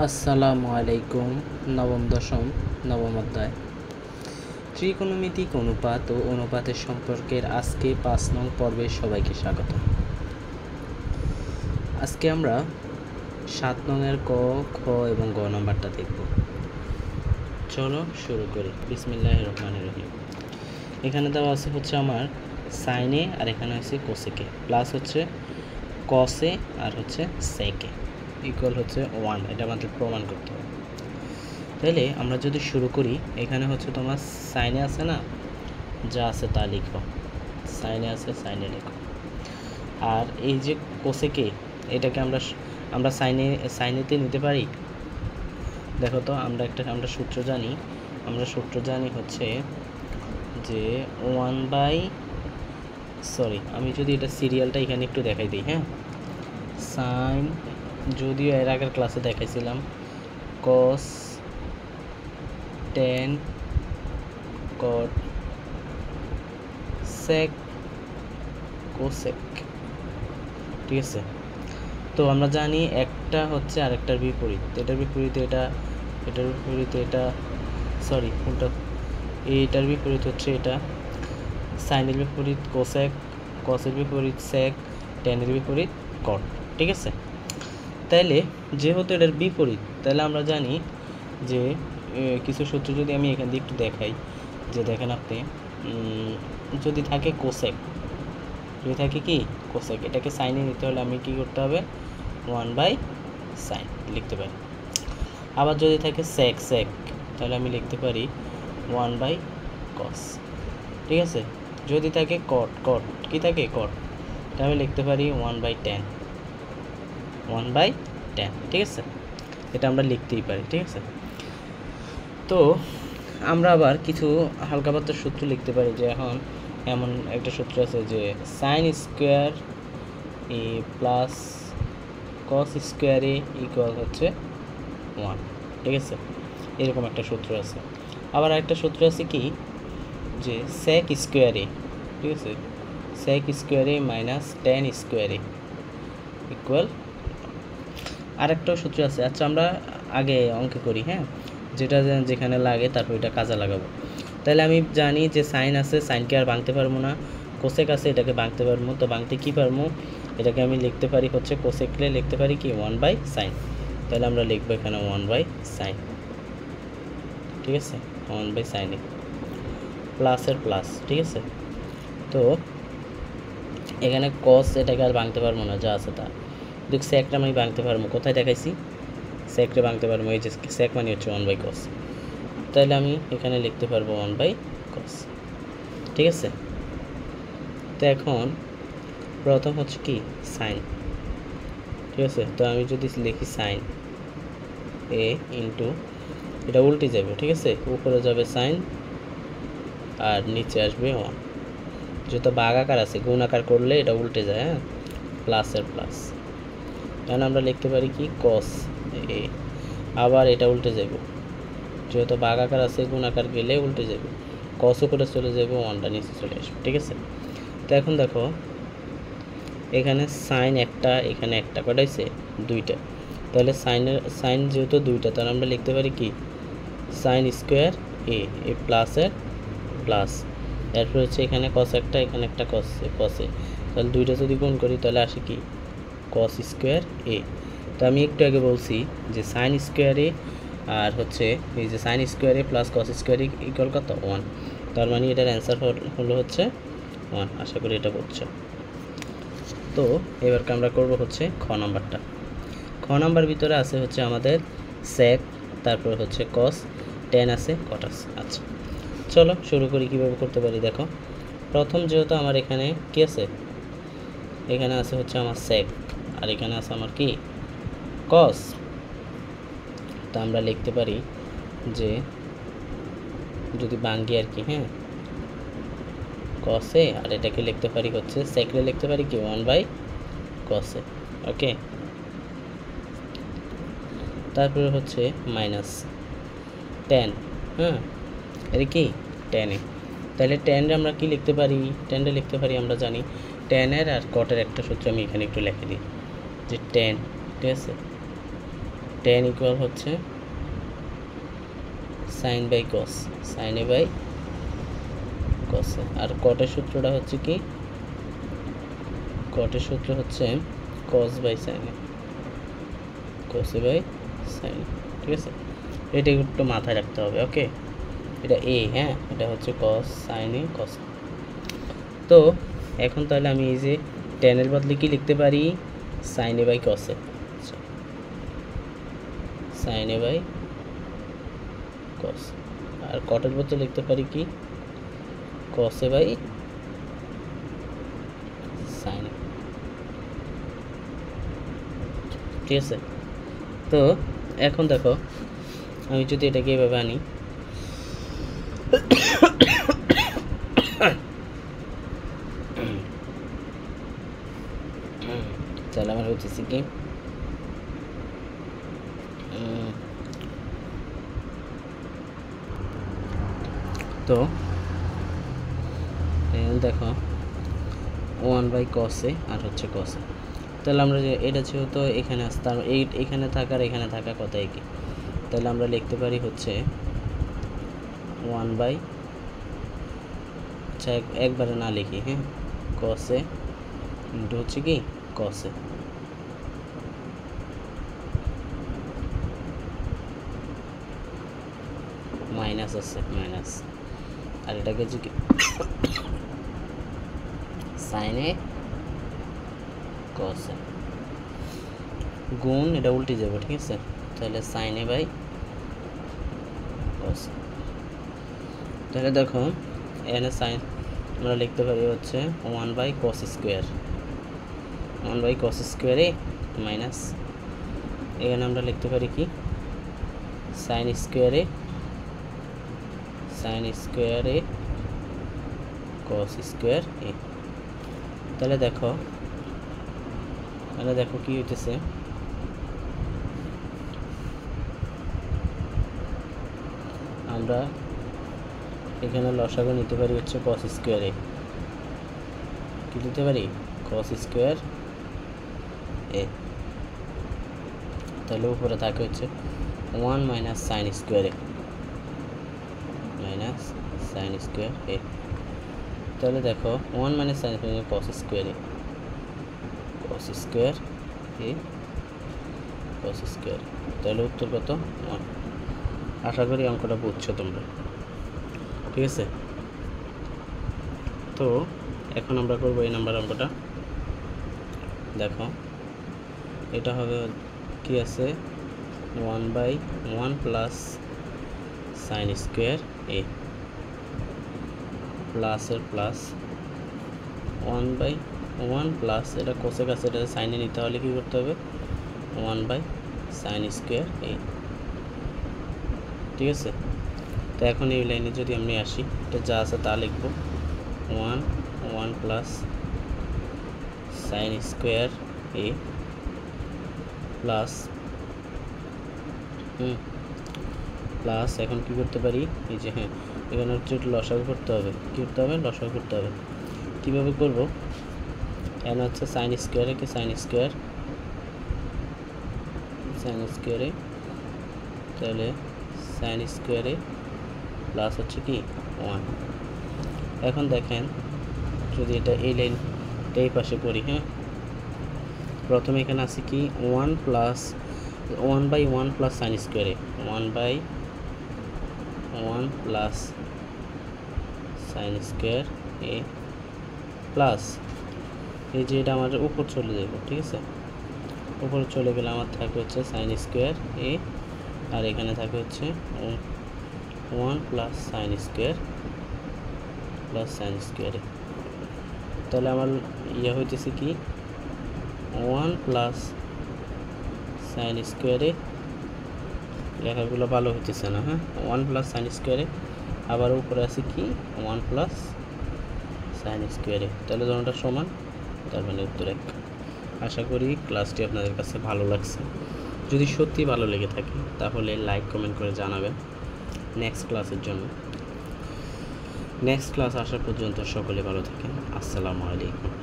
আসসালামু আলাইকুম। নবম দশম নবম অধ্যায় ত্রিকোণমিতিক অনুপাত ও অনুপাতের সম্পর্কের আজকে ৫ নং পর্বে সবাইকে স্বাগত। আজকে আমরা ৭ নংয়ের ক, খ এবং গ নাম্বারটা দেখব। চলো শুরু করি। বিসমিল্লাহির রহমানির রহিম। এখানে দেওয়া আছে হচ্ছে আমার সাইনে, আর এখানে হচ্ছে কোসেকে, প্লাস হচ্ছে কসে আর হচ্ছে সেকে, ইকুয়াল হচ্ছে 1। এটা আমাদের প্রমাণ করতে হবে। তাহলে আমরা যদি শুরু করি, এখানে হচ্ছে তোমার সাইনে আছে না, যা আছে তা লিখো, সাইনে আছে সাইনে লিখো। আর এই যে কোসেকে, এটাকে আমরা সাইনেতে নিতে পারি। দেখো তো, আমরা সূত্র জানি হচ্ছে যে আমি যদি এটা সিরিয়ালটা এখানে একটু দেখাই দিই। হ্যাঁ, সাইন, যদিও এর আগের ক্লাসে দেখাইছিলাম, কস, টেন, কট, সেক, কোসেক। ঠিক আছে, তো আমরা জানি একটা হচ্ছে আরেকটার বিপরীত, এটার বিপরীতে এটা, এটার বিপরীতে এটা, এইটার বিপরীত হচ্ছে এটা, সাইনের বিপরীত কোসেক, কসের বিপরীত সেক, টেনের বিপরীত কট। ঠিক আছে, তাইলে যেহেতু এটার বিপরীত, তাহলে আমরা জানি যে কিছু সূত্র যদি আমি এখান দিয়ে একটু দেখাই, যে দেখেন আপনি, যদি থাকে কোসেক, যদি থাকে কি কোসেক, এটাকে সাইনে নিতে হলে আমি কি করতে হবে, 1/sin লিখতে পারি। আবার যদি থাকে সেক, তাহলে আমি লিখতে পারি 1/cos। ঠিক আছে, যদি থাকে কট, কি থাকে কট, তাহলে আমি লিখতে পারি 1/tan। ঠিক আছে, এটা আমরা লিখতেই পারি। ঠিক আছে, তো আমরা আবার কিছু হালকা পাতলা সূত্র লিখতে পারি, যে এখন এমন একটা সূত্র আছে যে সাইন স্কোয়ার এ প্লাস কস স্কোয়ার এ ইকুয়াল হচ্ছে 1। ঠিক আছে, এরকম একটা সূত্র আছে। আবার একটা সূত্র আছে কি, যে সেক স্কোয়ার এ, ঠিক আছে, sec square A minus tan square A equal আরেকটাও সূত্র আছে। আচ্ছা, আমরা আগে অঙ্ক করি। হ্যাঁ, যেটা যেখানে লাগে তারপর এটা কাজে লাগাবো। তাহলে আমি জানি যে সাইন আছে, সাইনকে আর ভাঙতে পারবো না, কোসেক আছে, এটাকে ভাঙতে পারবো। তো ভাঙতে কি পারবো, এটাকে আমি লিখতে পারি হচ্ছে কোসেকলে লিখতে পারি কি 1/sin। তাহলে আমরা লিখবো এখানে 1/sin। ঠিক আছে, 1/sin প্লাসের প্লাস। ঠিক আছে, তো এখানে কস, এটাকে আর ভাঙতে পারবো না, যা আছে তা। দেখ, সেকটা আমি ভাঙতে পারবো, কোথায় দেখাইছি, সেকটা ভাঙতে পারবো, এই যে সেক মানে হচ্ছে 1/cos। তাহলে আমি এখানে লিখতে পারবো 1/cos। ঠিক আছে, তো এখন প্রথম হচ্ছে কি সাইন। ঠিক আছে, তো আমি যদি লিখি সাইন এ ইন্টু, এটা উল্টে যাবে। ঠিক আছে, উপরে যাবে সাইন আর নিচে আসবে 1। যেহেতু ভাগ আকার আছে, গুণ আকার করলে এটা উল্টে যায়। হ্যাঁ, প্লাসের প্লাস। এখন আমরা লিখতে পারি কি কস এ, আবার এটা উল্টে যাবে, যেহেতু ভাগ আকার আছে, গুণ আকার গেলে উল্টে যাবে, কস উপরে চলে যাবে, 1টা নিচে চলে আসবে। ঠিক আছে, তো এখন দেখো এখানে সাইন একটা, এখানে একটা, কটা হয়েছে, 2টা। তাহলে সাইন যেহেতু 2টা, তাহলে আমরা লিখতে পারি কি সাইন স্কোয়ার এ, প্লাসের প্লাস, এরপর হচ্ছে এখানে কস একটা, এখানে একটা কসে, তাহলে 2টা যদি গুণ করি তাহলে আসে কি কস স্কোয়ার এ। তো আমি একটু আগে বলছি যে সাইন স্কোয়ার এ আর হচ্ছে এই যে সাইন স্কোয়ার এ প্লাস কস স্কোয়ার এ ইকুয়াল কত, 1। তার মানে এটার অ্যান্সার হলো হচ্ছে 1। আশা করি এটা বুঝছো। তো এবারকে আমরা করব হচ্ছে খ নাম্বারটা। খ নাম্বার ভিতরে আছে হচ্ছে আমাদের সেক, তারপর হচ্ছে কস, টেন আছে, কট আছে। আচ্ছা, চলো শুরু করি কীভাবে করতে পারি। দেখো, প্রথম যেহেতু আমার এখানে কি আছে, এখানে আছে হচ্ছে আমার সেক, আর এখানে আছে আমার কি কস। তা আমরা লিখতে পারি যে যদি ভাঙ্গি আর কি, হ্যাঁ, কসে, আর এটাকে লিখতে পারি হচ্ছে সেকলে লিখতে পারি কি 1/cos। ওকে, তারপরে হচ্ছে মাইনাস টেন। হ্যাঁ, এটা কি টেনে, তাহলে টেনটা আমরা কি লিখতে পারি, টেনটা লিখতে পারি, আমরা জানি টেনের আর কটের একটা সূত্র আমি এখানে একটু লিখে দিই, যে টেন, ঠিক আছে, tan ইকুয়াল হচ্ছে sine by cos, sine A by cos A. আর কটের সূত্রটা হচ্ছে কি, কটের সূত্র হচ্ছে cos by sine A, cos A by sine A. ঠিক আছে, এটা একটু মাথায় রাখতে হবে। ওকে, এটা এ, হ্যাঁ এটা হচ্ছে কস সাইন এ কস। তো এখন তাহলে আমি এই যে টেনের বদলে কি লিখতে পারি, sine A by cos A, sine A by cos. আর কটের বদলে লিখতে পারি কি, কস এ বাই সাইন এ। ঠিক আছে, তো এখন দেখো আমি যদি এটাকে এভাবে আনি, তাহলে আমার হচ্ছে কি, তো দেখো 1/cos এ আর হচ্ছে cos এ। তাহলে আমরা যে এটা যেহেতু এখানে আসতে এখানে থাকার এখানে থাকা কথা একই, তাহলে আমরা লিখতে পারি হচ্ছে 1/, আচ্ছা একবারে না লিখি, হ্যাঁ cos এ ইন্টু হচ্ছে কি cos এ। মাইনাস আছে মাইনাস, আর এটাকে হচ্ছে কি সাইন এ cos এ গুণ, এটা উল্টে যাবে। ঠিক আছে, তাহলে সাইন এ বাই cos। তাহলে দেখো এখানে সাইন আমরা লিখতে পারি হচ্ছে 1/cos স্কোয়ার, 1/cos স্কোয়ারে মাইনাস, এখানে আমরা লিখতে পারি কি সাইন স্কোয়ারে, সাইন স্কোয়ারে cos স্কোয়ার এ। তাহলে দেখো কি হইতেছে, আমরা এখানে লসাগু নিতে পারি হচ্ছে cos স্কোয়ারে, কি নিতে পারি cos স্কোয়ার এ। তাহলে উপরে থাকে হচ্ছে 1 minus sine square A, minus sine square A. তাহলে দেখো 1 minus sine square cos square A, cos square A cos square. তাহলে উত্তর কত 1। আশা করি অঙ্কটা বুঝছো তোমরা। ঠিক আছে, তো এখন আমরা করবো এই নাম্বার অঙ্কটা। দেখো এটা হবে কি আছে 1/1 প্লাস সাইন স্কোয়ার এ, প্লাসের প্লাস 1/1 প্লাস, এটা কোসেক আছে, এটা সাইনে নিতে হলে কি করতে হবে 1/sin স্কোয়ার এ। ঠিক আছে, তো এখন এই লাইনে যদি আমি আসি, এটা যা আছে তা লিখবো 1 প্লাস সাইন স্কোয়ার এ প্লাস প্লাস, এখন কি করতে পারি, এই যে হ্যাঁ এখানে হচ্ছে লসাগু করতে হবে, কী করতে হবে লসাগু করতে হবে। কীভাবে করবো, এখানে হচ্ছে সাইন স্কোয়ারে কি সাইন স্কোয়ারে, তাহলে সাইন স্কোয়ারে প্লাস হচ্ছে কি 1। এখন দেখেন যদি এটা এই লাইনটা এই পাশে করি, হ্যাঁ প্রথমে এখানে আছে কি 1/1 প্লাস সাইন স্কোয়ারে, 1/1 প্লাস সাইন স্কোয়ার এ প্লাস, এই যে এটা আমাদের উপর চলে যাবে। ঠিক আছে, উপরে চলে গেলে আমার থাকে হচ্ছে সাইন স্কোয়ার এ, আর এখানে থাকে হচ্ছে 1 প্লাস সাইন স্কোয়ার এ। তাহলে আমার ইয়ে হইতেছে কি 1 প্লাস সাইন স্কোয়ারে, লেখাগুলো ভালো হইতেছে না, হ্যাঁ 1 প্লাস সাইন স্কোয়ারে, আবার উপরে আছে কি 1 প্লাস সাইন স্কোয়ারে। তাহলে দুটোটা সমান, তার মানে উত্তর 1। আশা করি ক্লাসটি আপনাদের কাছে ভালো লাগছে। যদি সত্যি ভালো লেগে থাকে তাহলে লাইক কমেন্ট করে জানাবেন নেক্সট ক্লাসের জন্য। নেক্সট ক্লাস আসা পর্যন্ত সকলে ভালো থাকেন। আসসালামু আলাইকুম।